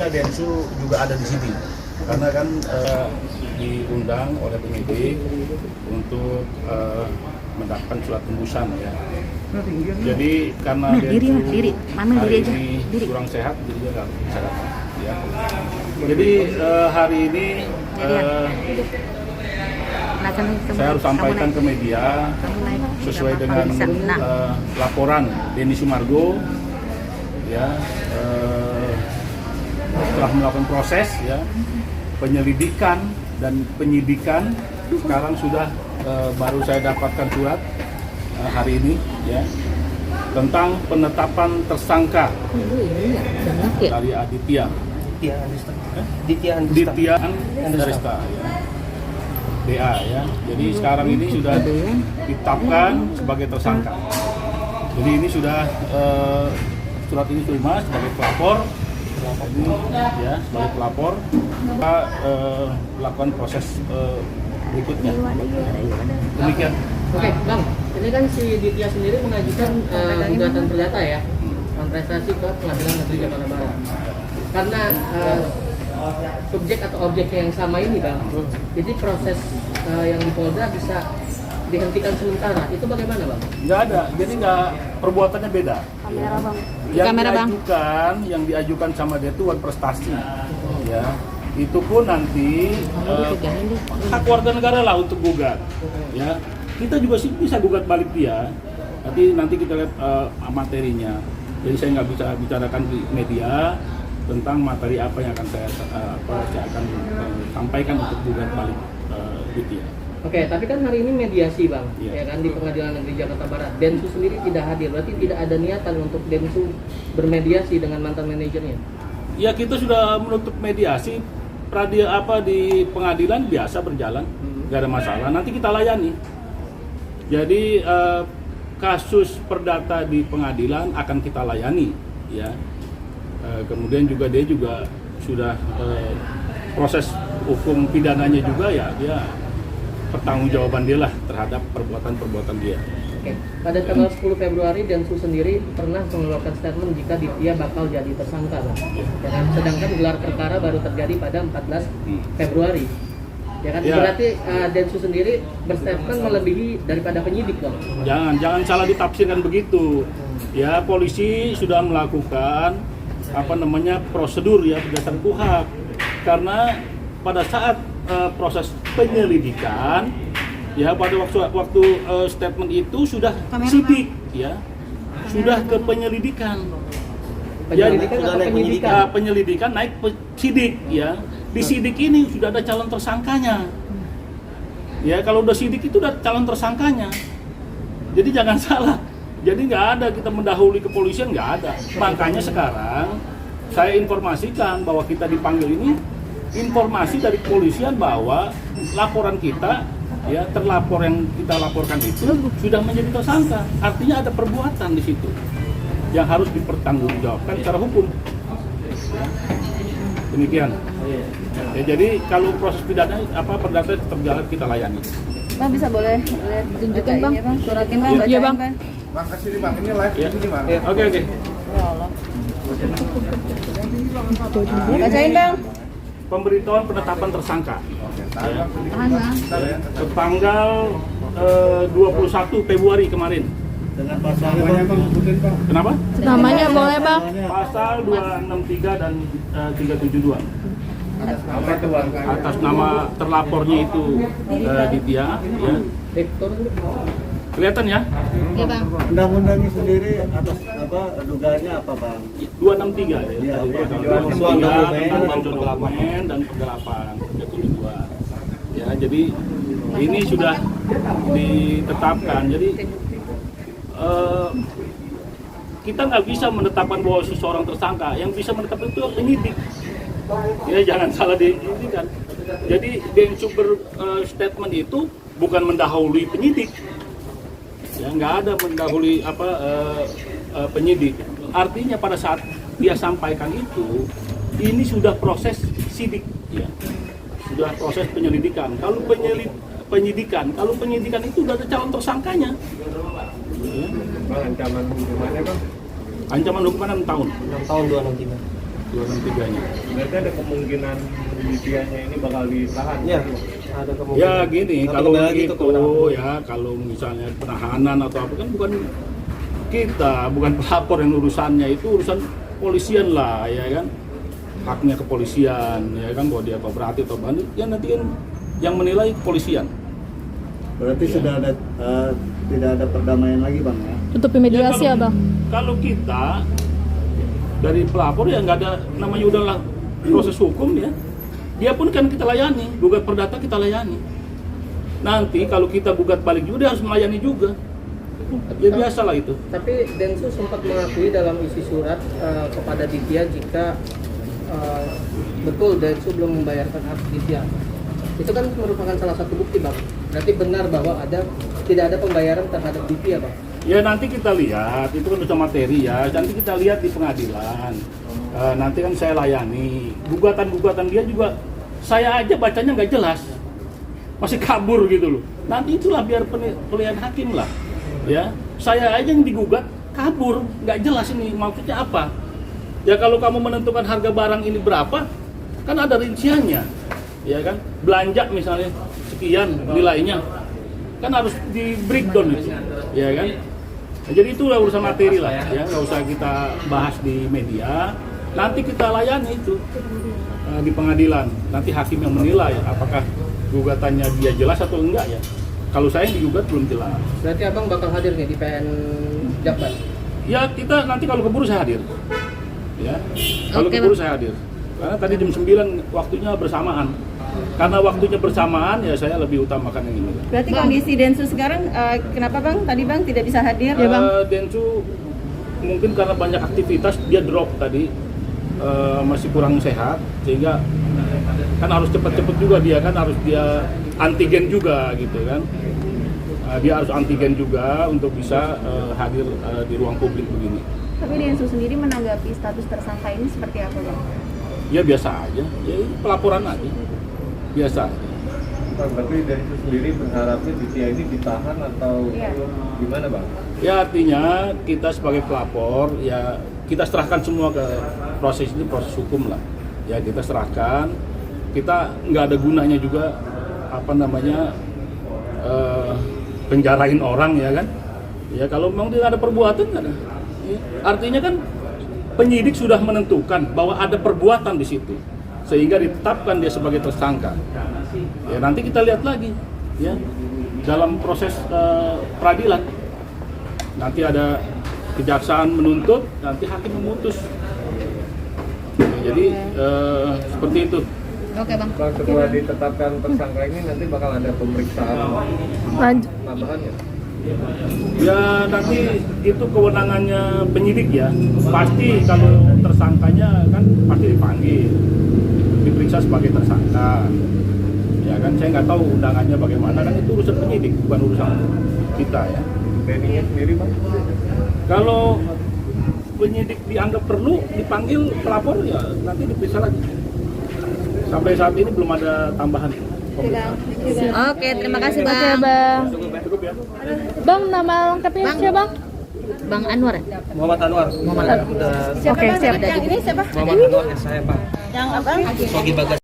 Densu juga ada di sini karena kan diundang oleh penyidik untuk mendapatkan surat tembusan ya. Jadi karena Densu hari ini kurang sehat, jadi dia nggak bisa datang. Ya. Jadi hari ini saya harus sampaikan ke media sesuai dengan laporan Denny Sumargo ya. Setelah melakukan proses ya penyelidikan dan penyidikan, sekarang sudah baru saya dapatkan surat hari ini ya tentang penetapan tersangka dari Aditya Andresta ya. DA ya. Jadi sekarang ini sudah ditetapkan sebagai tersangka. Jadi ini sudah surat ini terima sebagai pelapor. Jadi ya sebagai pelapor kita lakukan proses berikutnya. Demikian. Oke, Bang. Ini kan si Ditya sendiri mengajukan gugatan perdata ya, kontestasi ke Pengadilan Negeri Jakarta Barat. Karena subjek atau objeknya yang sama ini, Bang. Jadi proses yang di Polda bisa dihentikan sementara. Itu bagaimana, Bang? Nggak ada. Jadi nggak, perbuatannya beda. Kamera, Bang. Yang diajukan sama dia itu buat prestasi. Ya. Itu pun nanti hak warga negara lah untuk gugat. Ya. Kita juga sih bisa gugat balik dia. Nanti kita lihat materinya. Jadi saya nggak bisa bicarakan di media tentang materi apa yang akan saya akan sampaikan untuk gugat balik dia. Oke, tapi kan hari ini mediasi, Bang, ya kan, di Pengadilan Negeri Jakarta Barat. Densu sendiri tidak hadir, berarti tidak ada niatan untuk Densu bermediasi dengan mantan manajernya. Ya, kita sudah menutup mediasi di pengadilan biasa berjalan, nggak ada masalah. Nanti kita layani. Jadi kasus perdata di pengadilan akan kita layani, ya. Kemudian juga dia juga sudah proses hukum pidananya juga ya, dia pertanggungjawaban dia lah terhadap perbuatan dia. Oke. Pada tanggal 10 Februari Densu sendiri pernah mengeluarkan statement jika dia bakal jadi tersangka, Bang. Ya, sedangkan gelar perkara baru terjadi pada 14 Februari. Ya kan? Berarti Densu sendiri berstatement melebihi daripada penyidik, Bang. Jangan salah ditafsirkan begitu. Ya, polisi sudah melakukan prosedur ya berdasarkan KUHP. Karena pada saat proses penyelidikan ya pada waktu statement itu sudah sidik ya, sudah ke penyelidikan. Penyelidikan naik sidik ya. Di sidik ini sudah ada calon tersangkanya. Ya, kalau udah sidik itu udah calon tersangkanya. Jadi jangan salah. Jadi nggak ada kita mendahului kepolisian, nggak ada. Makanya sekarang saya informasikan bahwa kita dipanggil ini, informasi dari kepolisian bahwa laporan kita, ya terlapor yang kita laporkan itu sudah menjadi tersangka. Artinya ada perbuatan di situ yang harus dipertanggungjawabkan secara hukum. Demikian. Ya, jadi kalau proses pidana perdata tetap jalan, kita layani. Bang, bisa boleh tunjukkan, Bang, suratnya, Bang. Iya, Bang. Bang, kasih nih, Bang. Ini live ini, Bang. Oke. Ya Allah. Bacain, Bang. Pemberitahuan penetapan tersangka. Tanggal 21 Februari kemarin. Dengan pasalnya, Bang, sebutin, Bang. Kenapa? Namanya boleh, Bang. Pasal 263 dan 372. Apa itu, Bang? Atas nama terlapornya itu Ditya, ya. Kelihatan ya? Iya, Bang. Undang-undangnya sendiri atas dugaannya apa, Bang? 263 ya. Iya, Tentang dokumen dan penggelapan 372. Ya, jadi ini sudah ditetapkan. Jadi kita nggak bisa menetapkan bahwa seseorang tersangka. Yang bisa menetapkan itu penyidik. Ya, jangan salah ini kan. Jadi Densu statement itu bukan mendahului penyidik. Ya, nggak ada mendahului penyidik. Artinya pada saat dia sampaikan itu, ini sudah proses sidik, ya, sudah proses penyelidikan. Kalau penyidikan itu sudah ada calon tersangkanya. Ya. Bang, ancaman hukumannya, Bang? Ancaman hukuman 6 tahun. 6 tahun 263. 263-nya. Berarti ada kemungkinan Ditya-nya ini bakal ditahan. Iya, ada kemungkinan. Ya gini, Tapi kalau kembali lagi begitu ke kewenangan. ya, kalau misalnya penahanan atau apa kan bukan kita, bukan pelapor yang urusannya, itu urusan polisian lah, ya kan, haknya kepolisian, ya kan, bahwa dia kooperatif atau bandit, ya nanti kan yang menilai kepolisian. Berarti sudah ada tidak ada perdamaian lagi bang ya? Tutupi mediasi ya bang. Kalau kita dari pelapor ya nggak ada, namanya udahlah proses hukum ya. Dia pun kan kita layani, gugat perdata kita layani. Nanti kalau kita gugat balik juga dia harus melayani juga. Ya biasalah itu. Tapi Densus sempat mengakui dalam isi surat kepada Ditya jika betul Densus belum membayarkan hak Ditya. Itu kan merupakan salah satu bukti bang. Berarti benar bahwa tidak ada pembayaran terhadap Ditya bang. Ya nanti kita lihat, itu kan udah materi ya. Nanti kita lihat di pengadilan. Nanti kan saya layani. Gugatan-gugatan dia juga saya aja bacanya nggak jelas, masih kabur gitu loh. Nanti itulah biar penilaian hakim lah. Ya, saya aja yang digugat kabur, nggak jelas ini maksudnya apa. Ya kalau kamu menentukan harga barang ini berapa, kan ada rinciannya, ya kan. Belanja misalnya sekian nilainya, kan harus di breakdown itu, ya kan. Nah, jadi itulah urusan materi lah, ya nggak usah kita bahas di media. Nanti kita layani itu di pengadilan. Nanti hakim yang menilai apakah gugatannya dia jelas atau enggak ya. Kalau saya yang digugat belum jelas. Berarti abang bakal hadir nih di PN Jakbar? Ya kita nanti kalau keburu saya hadir. Ya, kalau Oke, keburu Bang. saya hadir. Karena tadi jam 9 waktunya bersamaan. Karena waktunya bersamaan ya saya lebih utamakan yang ini. Berarti kondisi Densus sekarang kenapa bang? Tadi bang tidak bisa hadir ya bang? Densu mungkin karena banyak aktivitas dia drop tadi. Masih kurang sehat sehingga kan harus cepet-cepet juga dia kan harus dia antigen juga gitu kan. Dia harus antigen juga untuk bisa hadir di ruang publik begini. Tapi Densus sendiri menanggapi status tersangka ini seperti apa bang? Ya biasa aja, ya pelaporan aja, biasa aja. Berarti dari itu sendiri berharapnya Ditya ini ditahan atau gimana bang? Ya artinya kita sebagai pelapor ya kita serahkan semua ke proses ini, proses hukum lah. Ya kita serahkan, kita nggak ada gunanya juga apa namanya penjarain orang ya kan. Ya kalau memang dia ada perbuatan nggak ada. Ya, artinya kan penyidik sudah menentukan bahwa ada perbuatan di situ sehingga ditetapkan dia sebagai tersangka. Ya nanti kita lihat lagi ya dalam proses peradilan. Nanti ada kejaksaan menuntut, nanti hakim memutus. Ya, jadi seperti itu. Oke bang. Bang, setelah ditetapkan tersangka ini nanti bakal ada pemeriksaan tambahan ya? Ya nanti itu kewenangannya penyidik ya. Pasti kalau tersangkanya kan pasti dipanggil, diperiksa sebagai tersangka. Ya kan saya nggak tahu undangannya bagaimana, kan itu urusan penyidik bukan urusan kita ya. Planningnya sendiri bang? Kalau penyidik dianggap perlu dipanggil pelapor ya nanti diperiksa lagi. Sampai saat ini belum ada tambahan. Oke, terima kasih Oke bang. bang. Cukup ya. Bang, nama lengkapnya Bang. siapa bang? Bang Anwar ya? Muhammad Anwar. Muhammad Anwar. Siapa Oke, bang? siap. Yang ini siapa? Muhammad Anwar ya saya pak. Yang apa? Sogi Bagas.